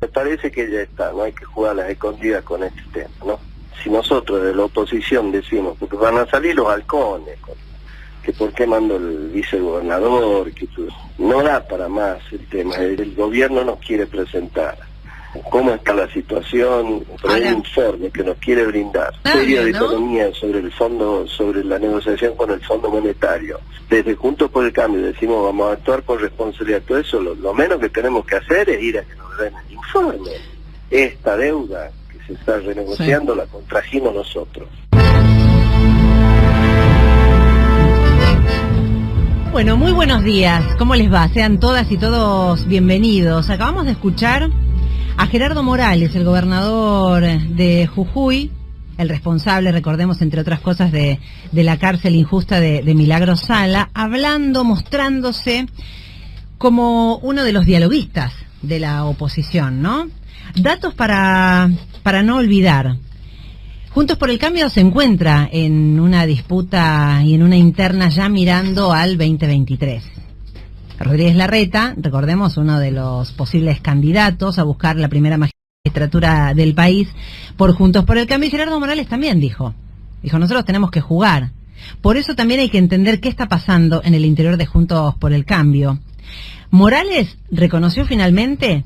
Me parece que ya está, no hay que jugar a las escondidas con este tema, ¿no? Si nosotros de la oposición decimos, porque van a salir los halcones, que por qué mando el vicegobernador, que no da para más el tema, el gobierno nos quiere presentar cómo está la situación, por el informe que nos quiere brindar, serie de economía sobre el fondo, sobre la negociación con el Fondo Monetario. Desde Juntos por el Cambio decimos vamos a actuar con responsabilidad. Todo eso, lo menos que tenemos que hacer es ir a que nos den el informe. Esta deuda que se está renegociando la contrajimos nosotros. Bueno, muy buenos días. ¿Cómo les va? Sean todas y todos bienvenidos. Acabamos de escuchar a Gerardo Morales, el gobernador de Jujuy, el responsable, recordemos, entre otras cosas, de la cárcel injusta de Milagro Sala, hablando, mostrándose como uno de los dialoguistas de la oposición, ¿no? Datos para no olvidar. Juntos por el Cambio se encuentra en una disputa y en una interna ya mirando al 2023. Rodríguez Larreta, recordemos, uno de los posibles candidatos a buscar la primera magistratura del país por Juntos por el Cambio, y Gerardo Morales también dijo, nosotros tenemos que jugar. Por eso también hay que entender qué está pasando en el interior de Juntos por el Cambio. Morales reconoció finalmente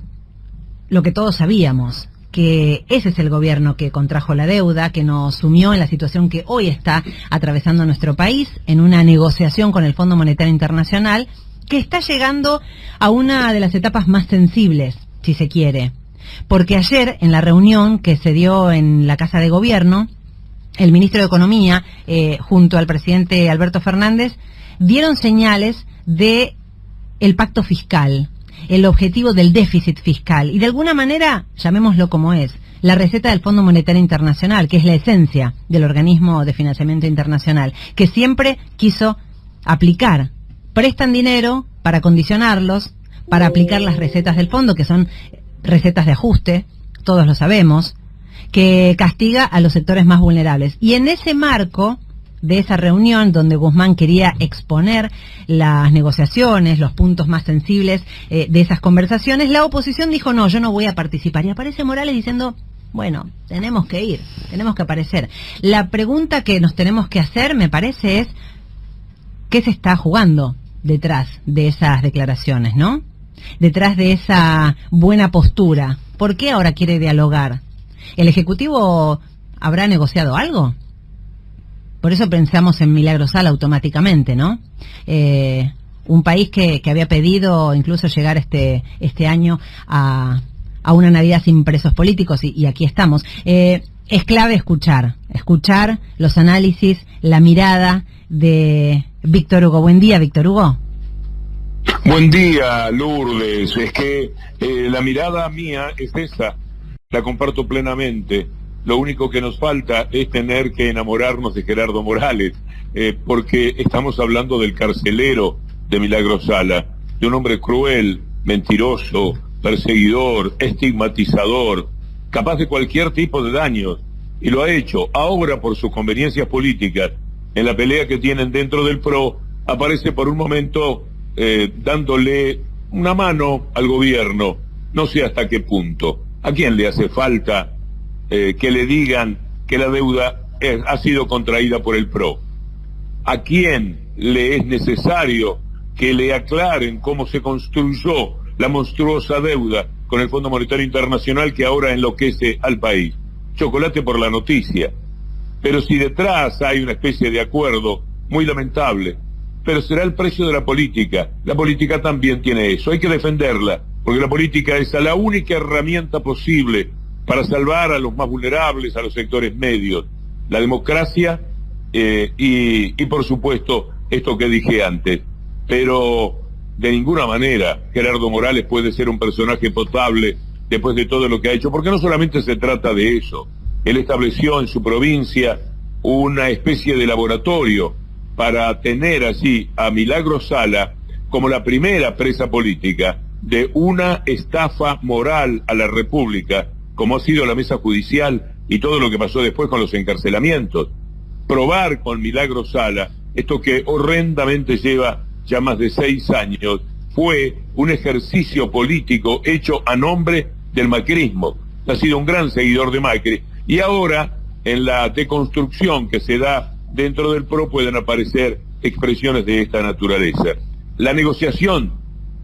lo que todos sabíamos, que ese es el gobierno que contrajo la deuda, que nos sumió en la situación que hoy está atravesando nuestro país, en una negociación con el Fondo Monetario Internacional, que está llegando a una de las etapas más sensibles, si se quiere. Porque ayer, en la reunión que se dio en la Casa de Gobierno, el ministro de Economía, junto al presidente Alberto Fernández, dieron señales de el pacto fiscal, el objetivo del déficit fiscal, y de alguna manera, llamémoslo como es, la receta del Fondo Monetario Internacional, que es la esencia del organismo de financiamiento internacional, que siempre quiso aplicar. Prestan dinero para condicionarlos, para aplicar las recetas del fondo, que son recetas de ajuste, todos lo sabemos, que castiga a los sectores más vulnerables. Y en ese marco de esa reunión, donde Guzmán quería exponer las negociaciones, los puntos más sensibles de esas conversaciones, la oposición dijo, no, yo no voy a participar. Y aparece Morales diciendo, bueno, tenemos que ir, tenemos que aparecer. La pregunta que nos tenemos que hacer, me parece, es ¿qué se está jugando detrás de esas declaraciones, no? Detrás de esa buena postura. ¿Por qué ahora quiere dialogar? ¿El Ejecutivo habrá negociado algo? Por eso pensamos en Milagro Sala automáticamente, ¿no? Un país que había pedido incluso llegar este año a una Navidad sin presos políticos, y aquí estamos. Es clave escuchar los análisis, la mirada de Víctor Hugo. Buen día, Víctor Hugo. Buen día, Lourdes. Es que la mirada mía es esa, la comparto plenamente. Lo único que nos falta es tener que enamorarnos de Gerardo Morales, porque estamos hablando del carcelero de Milagro Sala, de un hombre cruel, mentiroso, perseguidor, estigmatizador, capaz de cualquier tipo de daños, y lo ha hecho. Ahora, por sus conveniencias políticas, en la pelea que tienen dentro del PRO, aparece por un momento dándole una mano al gobierno. No sé hasta qué punto. ¿A quién le hace falta que le digan que la deuda ha sido contraída por el PRO? ¿A quién le es necesario que le aclaren cómo se construyó la monstruosa deuda con el Fondo Monetario Internacional que ahora enloquece al país? Chocolate por la noticia. Pero si detrás hay una especie de acuerdo muy lamentable, pero será el precio de la política. La política también tiene eso, hay que defenderla, porque la política es la única herramienta posible para salvar a los más vulnerables, a los sectores medios. La democracia y por supuesto esto que dije antes. Pero de ninguna manera Gerardo Morales puede ser un personaje potable después de todo lo que ha hecho, porque no solamente se trata de eso. Él estableció en su provincia una especie de laboratorio para tener así a Milagro Sala como la primera presa política de una estafa moral a la República, como ha sido la mesa judicial y todo lo que pasó después con los encarcelamientos. Probar con Milagro Sala, esto que horrendamente lleva ya más de 6 años, fue un ejercicio político hecho a nombre del macrismo, ha sido un gran seguidor de Macri, y ahora en la deconstrucción que se da dentro del PRO pueden aparecer expresiones de esta naturaleza. La negociación,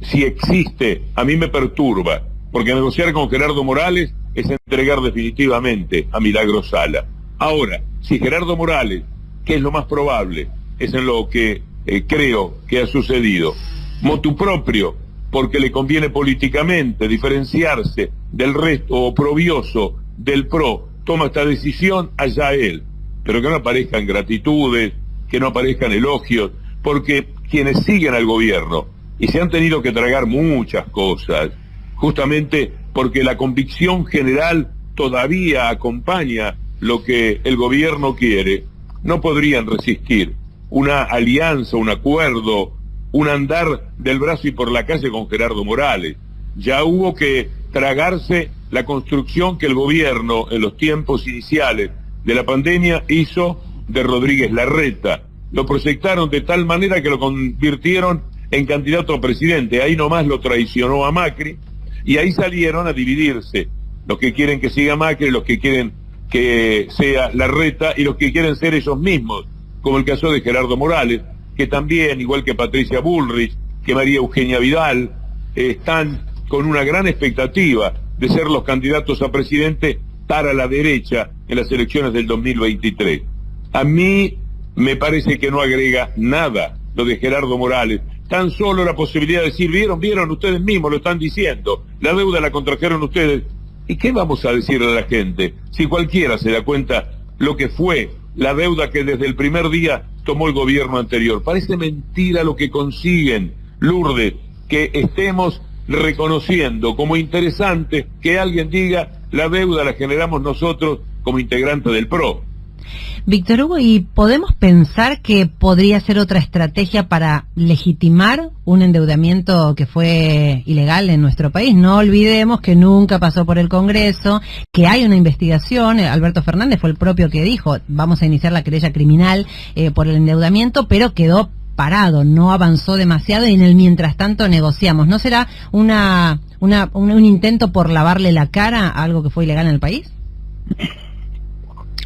si existe, a mí me perturba, porque negociar con Gerardo Morales es entregar definitivamente a Milagro Sala. Ahora, si Gerardo Morales, que es lo más probable, es en lo que creo que ha sucedido, motu proprio, porque le conviene políticamente diferenciarse del resto oprobioso del PRO, toma esta decisión, allá él, pero que no aparezcan gratitudes, que no aparezcan elogios, porque quienes siguen al gobierno y se han tenido que tragar muchas cosas, justamente porque la convicción general todavía acompaña lo que el gobierno quiere, no podrían resistir una alianza, un acuerdo, un andar del brazo y por la calle con Gerardo Morales. Ya hubo que tragarse la construcción que el gobierno en los tiempos iniciales de la pandemia hizo de Rodríguez Larreta. Lo proyectaron de tal manera que lo convirtieron en candidato a presidente. Ahí nomás lo traicionó a Macri y ahí salieron a dividirse. Los que quieren que siga Macri, los que quieren que sea Larreta y los que quieren ser ellos mismos, como el caso de Gerardo Morales, que también, igual que Patricia Bullrich, que María Eugenia Vidal, están con una gran expectativa de ser los candidatos a presidente para la derecha en las elecciones del 2023. A mí me parece que no agrega nada lo de Gerardo Morales, tan solo la posibilidad de decir, vieron, ustedes mismos lo están diciendo, la deuda la contrajeron ustedes. ¿Y qué vamos a decirle a la gente si cualquiera se da cuenta lo que fue la deuda que desde el primer día tomó el gobierno anterior? Parece mentira lo que consiguen, Lourdes, que estemos reconociendo como interesante que alguien diga la deuda la generamos nosotros como integrantes del PRO. Víctor Hugo, ¿y podemos pensar que podría ser otra estrategia para legitimar un endeudamiento que fue ilegal en nuestro país? No olvidemos que nunca pasó por el Congreso, que hay una investigación. Alberto Fernández fue el propio que dijo, vamos a iniciar la querella criminal por el endeudamiento, pero quedó parado, no avanzó demasiado y en el mientras tanto negociamos. ¿No será un intento por lavarle la cara a algo que fue ilegal en el país?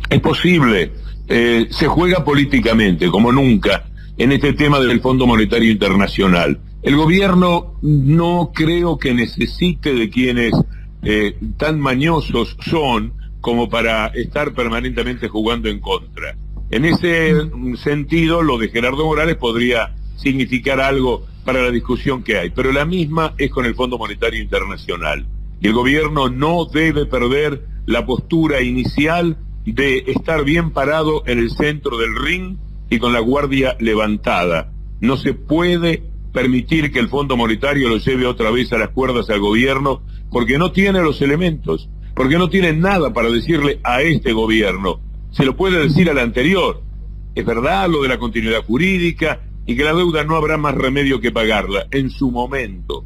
Es posible, se juega políticamente, como nunca, en este tema del Fondo Monetario Internacional. El gobierno no creo que necesite de quienes tan mañosos son como para estar permanentemente jugando en contra. En ese sentido, lo de Gerardo Morales podría significar algo para la discusión que hay, pero la misma es con el Fondo Monetario Internacional. Y el gobierno no debe perder la postura inicial de estar bien parado en el centro del ring y con la guardia levantada. No se puede permitir que el Fondo Monetario lo lleve otra vez a las cuerdas al gobierno, porque no tiene los elementos, porque no tiene nada para decirle a este gobierno. Se lo puede decir al anterior. Es verdad lo de la continuidad jurídica y que la deuda no habrá más remedio que pagarla en su momento,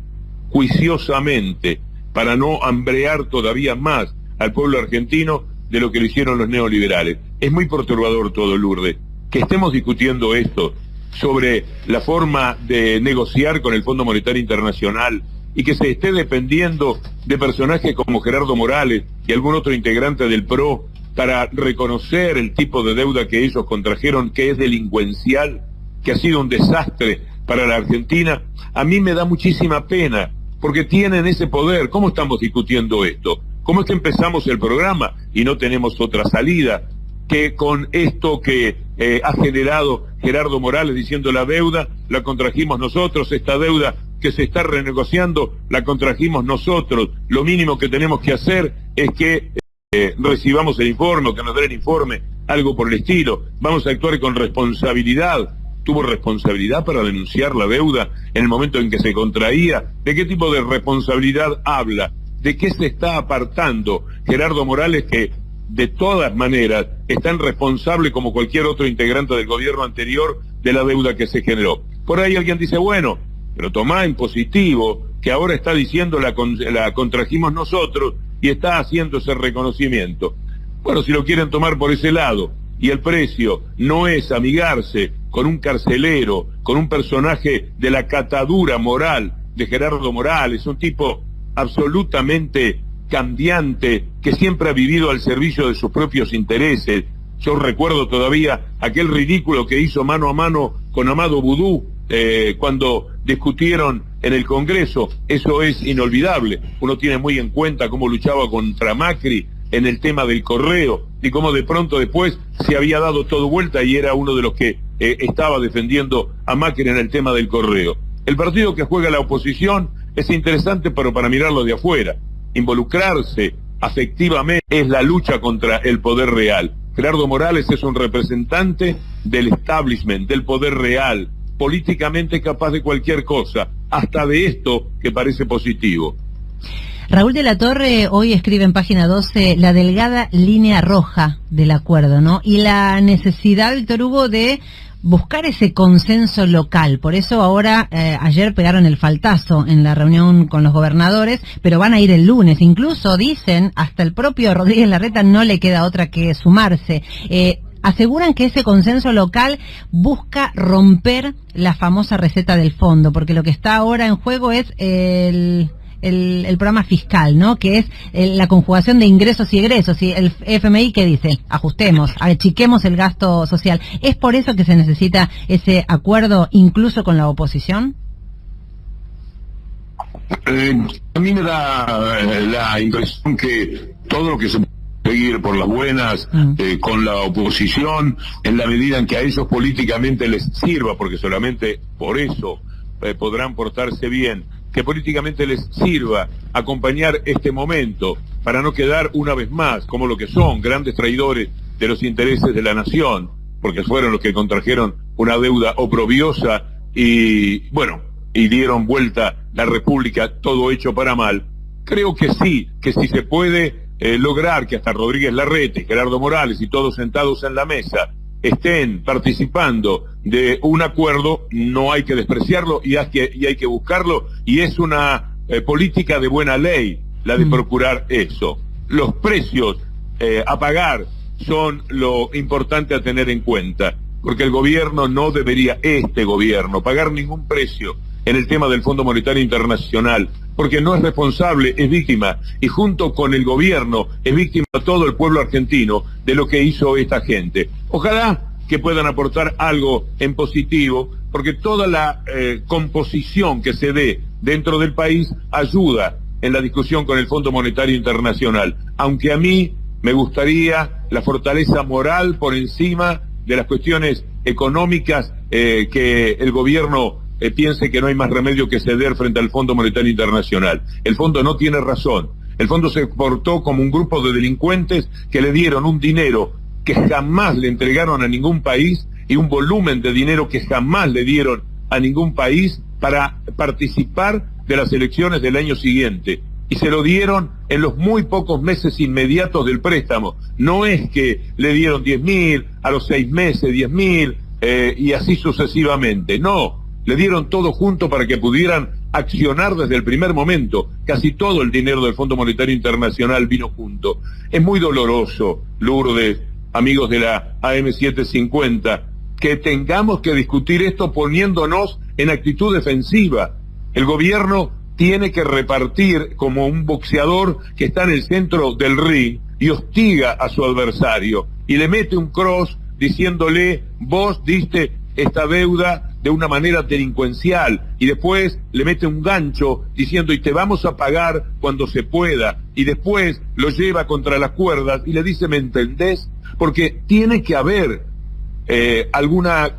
juiciosamente, para no hambrear todavía más al pueblo argentino de lo que lo hicieron los neoliberales. Es muy perturbador todo, Lourdes, que estemos discutiendo esto sobre la forma de negociar con el Fondo Monetario Internacional y que se esté dependiendo de personajes como Gerardo Morales y algún otro integrante del PRO para reconocer el tipo de deuda que ellos contrajeron, que es delincuencial, que ha sido un desastre para la Argentina. A mí me da muchísima pena, porque tienen ese poder. ¿Cómo estamos discutiendo esto? ¿Cómo es que empezamos el programa y no tenemos otra salida que con esto que ha generado Gerardo Morales diciendo la deuda la contrajimos nosotros, esta deuda que se está renegociando la contrajimos nosotros, lo mínimo que tenemos que hacer es que recibamos el informe o que nos den el informe, algo por el estilo, vamos a actuar con responsabilidad? ¿Tuvo responsabilidad para denunciar la deuda en el momento en que se contraía? ¿De qué tipo de responsabilidad habla? ¿De qué se está apartando Gerardo Morales, que de todas maneras es tan responsable como cualquier otro integrante del gobierno anterior de la deuda que se generó? Por ahí alguien dice, bueno, pero tomá en positivo que ahora está diciendo la contrajimos nosotros y está haciendo ese reconocimiento. Bueno, si lo quieren tomar por ese lado y el precio no es amigarse con un carcelero, con un personaje de la catadura moral de Gerardo Morales, un tipo absolutamente cambiante, que siempre ha vivido al servicio de sus propios intereses. Yo recuerdo todavía aquel ridículo que hizo mano a mano con Amado Vudú cuando discutieron en el Congreso. Eso es inolvidable. Uno tiene muy en cuenta cómo luchaba contra Macri en el tema del correo y cómo de pronto después se había dado todo vuelta y era uno de los que estaba defendiendo a Macri en el tema del correo. El partido que juega la oposición es interesante, pero para mirarlo de afuera. Involucrarse afectivamente es la lucha contra el poder real. Gerardo Morales es un representante del establishment, del poder real, políticamente capaz de cualquier cosa, hasta de esto que parece positivo. Raúl de la Torre hoy escribe en página 12 la delgada línea roja del acuerdo, ¿no? Y la necesidad, Víctor Hugo, de buscar ese consenso local. Por eso ahora, ayer pegaron el faltazo en la reunión con los gobernadores, pero van a ir el lunes. Incluso dicen, hasta el propio Rodríguez Larreta no le queda otra que sumarse. Aseguran que ese consenso local busca romper la famosa receta del fondo, porque lo que está ahora en juego es el programa fiscal, ¿no? Que es la conjugación de ingresos y egresos. Y el FMI, ¿qué dice? Ajustemos, achiquemos el gasto social. ¿Es por eso que se necesita ese acuerdo incluso con la oposición? A mí me da la impresión que todo lo que se puede seguir por las buenas con la oposición, en la medida en que a ellos políticamente les sirva, porque solamente por eso podrán portarse bien, que políticamente les sirva acompañar este momento para no quedar una vez más como lo que son, grandes traidores de los intereses de la nación, porque fueron los que contrajeron una deuda oprobiosa y, bueno, y dieron vuelta la República, todo hecho para mal. Creo que sí se puede lograr que hasta Rodríguez Larreta y Gerardo Morales y todos sentados en la mesa estén participando de un acuerdo. No hay que despreciarlo y hay que buscarlo, y es una política de buena ley la de procurar eso. Los precios a pagar son lo importante a tener en cuenta, porque el gobierno no debería, este gobierno, pagar ningún precio en el tema del Fondo Monetario Internacional, porque no es responsable, es víctima, y junto con el gobierno es víctima todo el pueblo argentino de lo que hizo esta gente. Ojalá que puedan aportar algo en positivo, porque toda la composición que se dé dentro del país ayuda en la discusión con el Fondo Monetario Internacional, aunque a mí me gustaría la fortaleza moral por encima de las cuestiones económicas, que el gobierno piense que no hay más remedio que ceder frente al Fondo Monetario Internacional. El fondo no tiene razón. El fondo se portó como un grupo de delincuentes que le dieron un dinero que jamás le entregaron a ningún país y un volumen de dinero que jamás le dieron a ningún país para participar de las elecciones del año siguiente. Y se lo dieron en los muy pocos meses inmediatos del préstamo. No es que le dieron 10.000, a los 6 meses 10.000, y así sucesivamente. No. Le dieron todo junto para que pudieran accionar desde el primer momento. Casi todo el dinero del Fondo Monetario Internacional vino junto. Es muy doloroso, Lourdes, amigos de la AM750, que tengamos que discutir esto poniéndonos en actitud defensiva. El gobierno tiene que repartir como un boxeador que está en el centro del ring y hostiga a su adversario y le mete un cross diciéndole: vos diste esta deuda de una manera delincuencial, y después le mete un gancho diciendo: y te vamos a pagar cuando se pueda, y después lo lleva contra las cuerdas y le dice: ¿me entendés? Porque tiene que haber alguna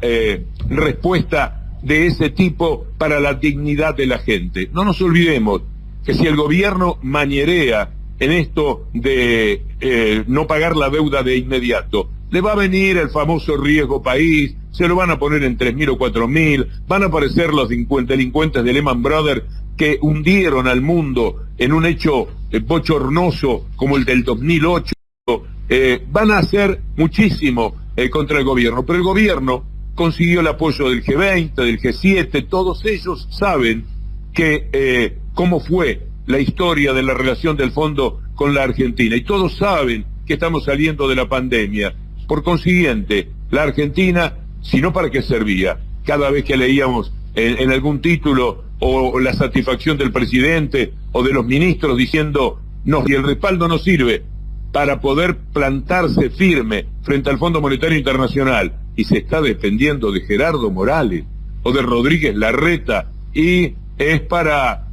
respuesta de ese tipo para la dignidad de la gente. No nos olvidemos que si el gobierno mañerea en esto de no pagar la deuda de inmediato, le va a venir el famoso riesgo país, se lo van a poner en 3.000 o 4.000, van a aparecer los delincuentes de Lehman Brothers que hundieron al mundo en un hecho bochornoso como el del 2008, van a hacer muchísimo contra el gobierno, pero el gobierno consiguió el apoyo del G20, del G7, todos ellos saben que cómo fue la historia de la relación del fondo con la Argentina, y todos saben que estamos saliendo de la pandemia. Por consiguiente, la Argentina, si no, ¿para qué servía? Cada vez que leíamos en algún título o la satisfacción del presidente o de los ministros diciendo y el respaldo no sirve para poder plantarse firme frente al Fondo Monetario Internacional y se está defendiendo de Gerardo Morales o de Rodríguez Larreta y es para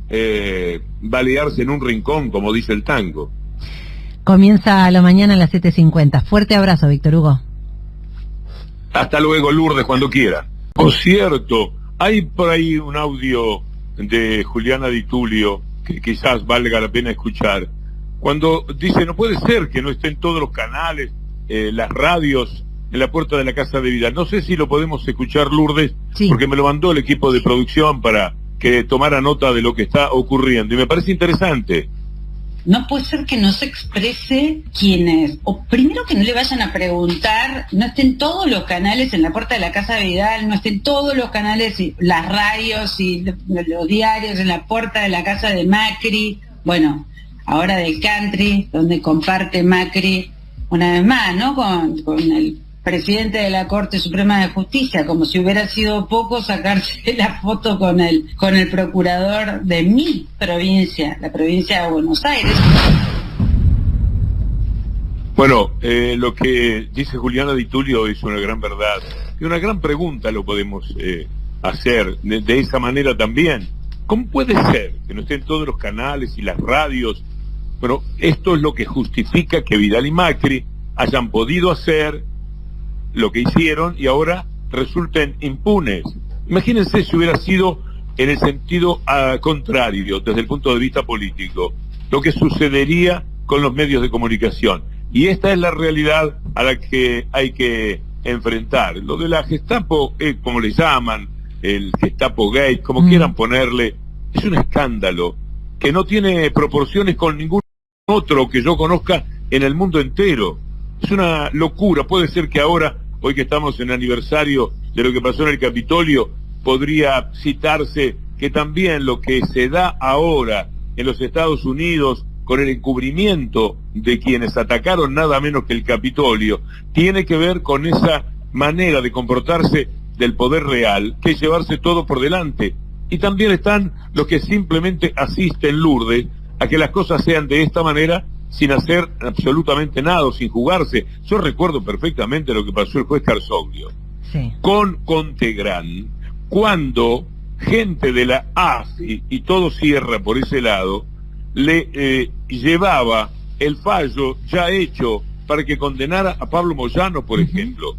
balearse en un rincón, como dice el tango. Comienza a la mañana a las 7:50. Fuerte abrazo, Víctor Hugo. Hasta luego, Lourdes, cuando quiera. Por cierto, hay por ahí un audio de Juliana Di Tulio que quizás valga la pena escuchar, cuando dice: no puede ser que no estén todos los canales, las radios en la puerta de la Casa de Vidal. No sé si lo podemos escuchar, Lourdes, sí, porque me lo mandó el equipo de producción para que tomara nota de lo que está ocurriendo, y me parece interesante. No puede ser que no se exprese quienes, o primero que no le vayan a preguntar, no estén todos los canales en la puerta de la Casa de Vidal, no estén todos los canales, y las radios y los diarios en la puerta de la casa de Macri, bueno, ahora del country, donde comparte Macri una vez más, ¿no? Con el presidente de la Corte Suprema de Justicia, como si hubiera sido poco sacarse la foto con el procurador de mi provincia, la provincia de Buenos Aires. Bueno, lo que dice Juliana Di Tulio es una gran verdad, y una gran pregunta lo podemos hacer de esa manera también. ¿Cómo puede ser que no estén todos los canales y las radios? Bueno, esto es lo que justifica que Vidal y Macri hayan podido hacer lo que hicieron y ahora resulten impunes. Imagínense si hubiera sido en el sentido contrario, desde el punto de vista político, lo que sucedería con los medios de comunicación. Y esta es la realidad a la que hay que enfrentar. Lo de la Gestapo, como le llaman, el Gestapo Gate, como quieran ponerle, es un escándalo que no tiene proporciones con ningún otro que yo conozca en el mundo entero. Es una locura. Puede ser que ahora, hoy que estamos en el aniversario de lo que pasó en el Capitolio, podría citarse que también lo que se da ahora en los Estados Unidos con el encubrimiento de quienes atacaron nada menos que el Capitolio, tiene que ver con esa manera de comportarse del poder real, que es llevarse todo por delante. Y también están los que simplemente asisten, Lourdes, a que las cosas sean de esta manera, sin hacer absolutamente nada, o sin jugarse. Yo recuerdo perfectamente lo que pasó el juez Carzoglio con Contegrán, cuando gente de la AFI, y todo cierra por ese lado, le llevaba el fallo ya hecho para que condenara a Pablo Moyano, por ejemplo.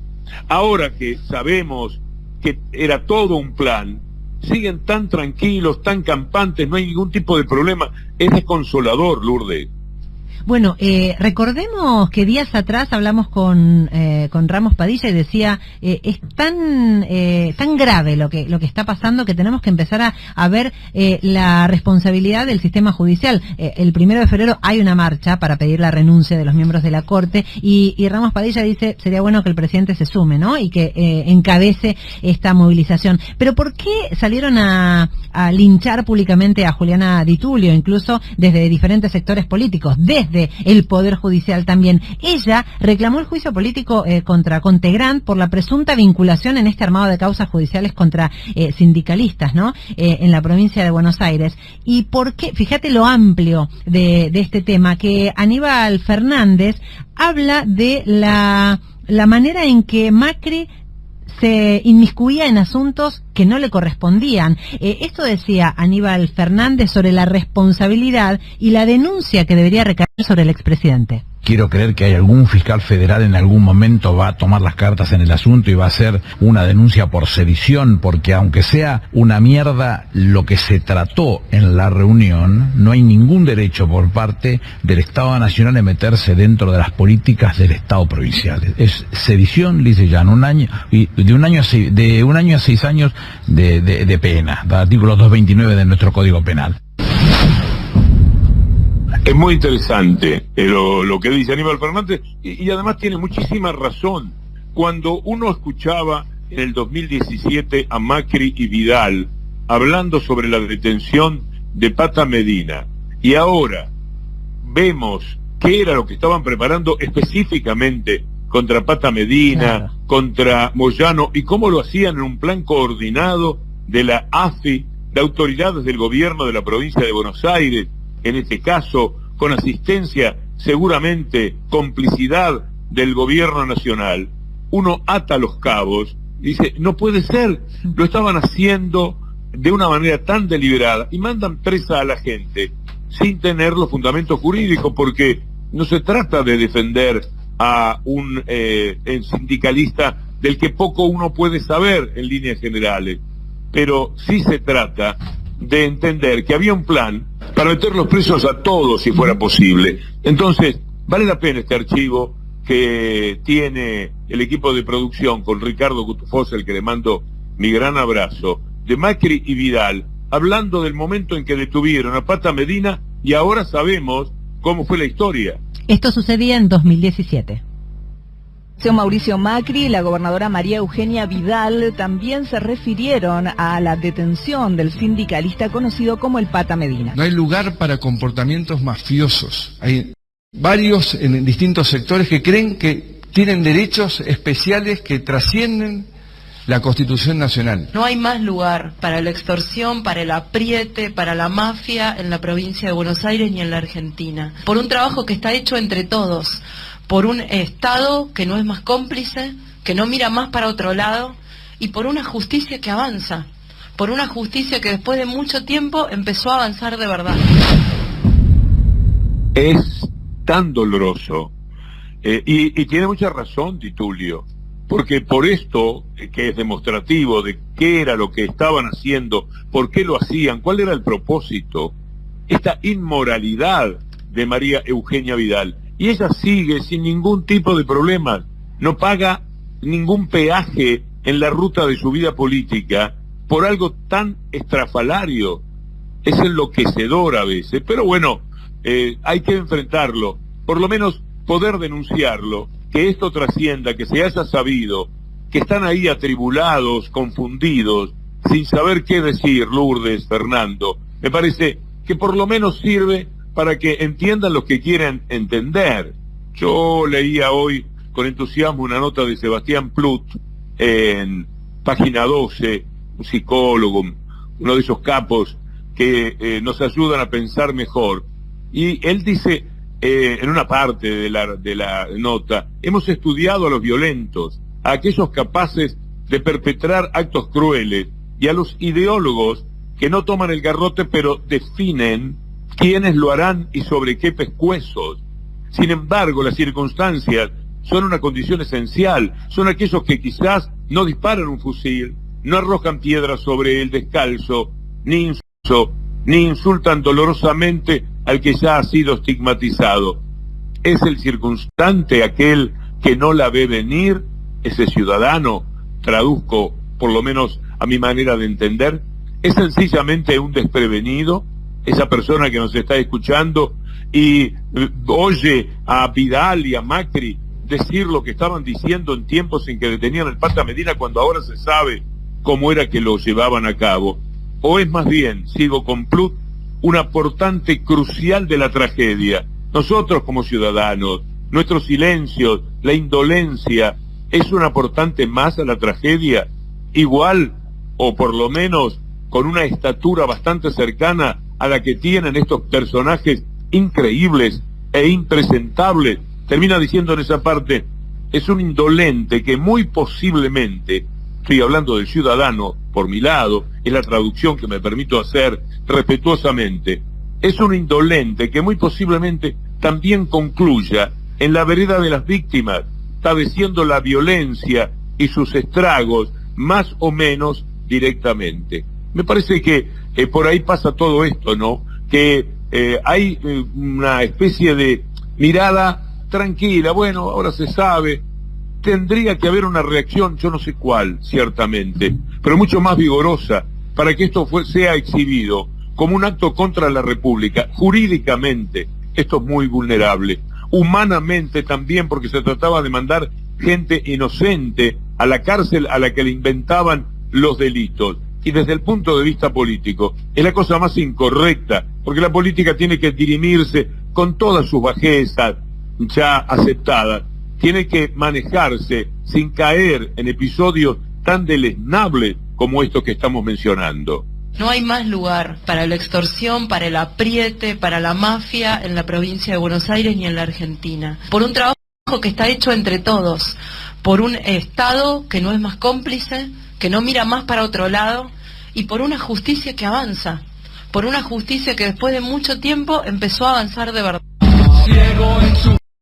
Ahora que sabemos que era todo un plan, siguen tan tranquilos, tan campantes, no hay ningún tipo de problema. Es desconsolador, Lourdes. Bueno, recordemos que días atrás hablamos con Ramos Padilla y decía, es tan grave lo que está pasando que tenemos que empezar a ver la responsabilidad del sistema judicial. El 1 de febrero hay una marcha para pedir la renuncia de los miembros de la Corte y Ramos Padilla dice, sería bueno que el presidente se sume, ¿no? Y que encabece esta movilización. Pero ¿por qué salieron a linchar públicamente a Juliana Di Tulio, incluso desde diferentes sectores políticos, desde el Poder Judicial también? Ella reclamó el juicio político contra Contegrán por la presunta vinculación en este armado de causas judiciales contra sindicalistas, ¿no? En la provincia de Buenos Aires. ¿Y por qué? Fíjate lo amplio de este tema, que Aníbal Fernández habla de la manera en que Macri se inmiscuía en asuntos que no le correspondían. Esto decía Aníbal Fernández sobre la responsabilidad y la denuncia que debería recaer sobre el expresidente. Quiero creer que hay algún fiscal federal en algún momento va a tomar las cartas en el asunto y va a hacer una denuncia por sedición, porque aunque sea una mierda lo que se trató en la reunión, no hay ningún derecho por parte del Estado Nacional de meterse dentro de las políticas del Estado provincial. Es sedición, dice ya, en un año, y de un año a 6 años de pena, del artículo 229 de nuestro Código Penal. Es muy interesante lo que dice Aníbal Fernández y además tiene muchísima razón. Cuando uno escuchaba en el 2017 a Macri y Vidal hablando sobre la detención de Pata Medina y ahora vemos qué era lo que estaban preparando específicamente contra Pata Medina, contra Moyano, y cómo lo hacían en un plan coordinado de la AFI, de autoridades del gobierno de la provincia de Buenos Aires, en este caso, con asistencia, seguramente complicidad del gobierno nacional, uno ata los cabos, dice, no puede ser, lo estaban haciendo de una manera tan deliberada y mandan presa a la gente sin tener los fundamentos jurídicos, porque no se trata de defender a un sindicalista del que poco uno puede saber en líneas generales, pero sí se trata de entender que había un plan para meter los presos a todos si fuera posible. Entonces, vale la pena este archivo que tiene el equipo de producción con Ricardo Gutufós, al que le mando mi gran abrazo, de Macri y Vidal, hablando del momento en que detuvieron a Pata Medina, y ahora sabemos cómo fue la historia. Esto sucedía en 2017. Mauricio Macri y la gobernadora María Eugenia Vidal también se refirieron a la detención del sindicalista conocido como el Pata Medina. No hay lugar para comportamientos mafiosos. Hay varios en distintos sectores que creen que tienen derechos especiales que trascienden la Constitución Nacional. No hay más lugar para la extorsión, para el apriete, para la mafia en la provincia de Buenos Aires ni en la Argentina. Por un trabajo que está hecho entre todos, por un Estado que no es más cómplice, que no mira más para otro lado, y por una justicia que avanza, por una justicia que después de mucho tiempo empezó a avanzar de verdad. Es tan doloroso, y tiene mucha razón Titulio, porque por esto, que es demostrativo de qué era lo que estaban haciendo, por qué lo hacían, cuál era el propósito, esta inmoralidad de María Eugenia Vidal, y ella sigue sin ningún tipo de problemas, no paga ningún peaje en la ruta de su vida política por algo tan estrafalario. Es enloquecedor a veces, pero bueno, hay que enfrentarlo, por lo menos poder denunciarlo, que esto trascienda, que se haya sabido, que están ahí atribulados, confundidos, sin saber qué decir, Lourdes, Fernando. Me parece que por lo menos sirve para que entiendan los que quieren entender. Yo leía hoy con entusiasmo una nota de Sebastián Plut en Página 12, un psicólogo, uno de esos capos que nos ayudan a pensar mejor. Y él dice, en una parte de la nota, hemos estudiado a los violentos, a aquellos capaces de perpetrar actos crueles, y a los ideólogos que no toman el garrote pero definen quiénes lo harán y sobre qué pescuezos. Sin embargo, las circunstancias son una condición esencial, son aquellos que quizás no disparan un fusil, no arrojan piedras sobre el descalzo, ni insultan dolorosamente al que ya ha sido estigmatizado. Es el circunstante aquel que no la ve venir, ese ciudadano, traduzco por lo menos a mi manera de entender, es sencillamente un desprevenido, esa persona que nos está escuchando y oye a Vidal y a Macri decir lo que estaban diciendo en tiempos en que detenían al Pata Medina, cuando ahora se sabe cómo era que lo llevaban a cabo. O es más bien, sigo con Plut, un aportante crucial de la tragedia. Nosotros como ciudadanos, nuestros silencios, la indolencia, ¿es un aportante más a la tragedia? Igual, o por lo menos con una estatura bastante cercana a la que tienen estos personajes increíbles e impresentables. Termina diciendo en esa parte, es un indolente que muy posiblemente, estoy hablando del ciudadano por mi lado, es la traducción que me permito hacer respetuosamente, es un indolente que muy posiblemente también concluya en la vereda de las víctimas, padeciendo la violencia y sus estragos más o menos directamente. Me parece que por ahí pasa todo esto, ¿no? Que hay una especie de mirada tranquila, bueno, ahora se sabe, tendría que haber una reacción, yo no sé cuál, ciertamente, pero mucho más vigorosa, para que esto sea exhibido como un acto contra la República. Jurídicamente, esto es muy vulnerable. Humanamente también, porque se trataba de mandar gente inocente a la cárcel a la que le inventaban los delitos. Y desde el punto de vista político, es la cosa más incorrecta, porque la política tiene que dirimirse con todas sus bajezas ya aceptadas, tiene que manejarse sin caer en episodios tan deleznables como estos que estamos mencionando. No hay más lugar para la extorsión, para el apriete, para la mafia en la provincia de Buenos Aires ni en la Argentina. Por un trabajo que está hecho entre todos, por un Estado que no es más cómplice, que no mira más para otro lado, y por una justicia que avanza, por una justicia que después de mucho tiempo empezó a avanzar de verdad.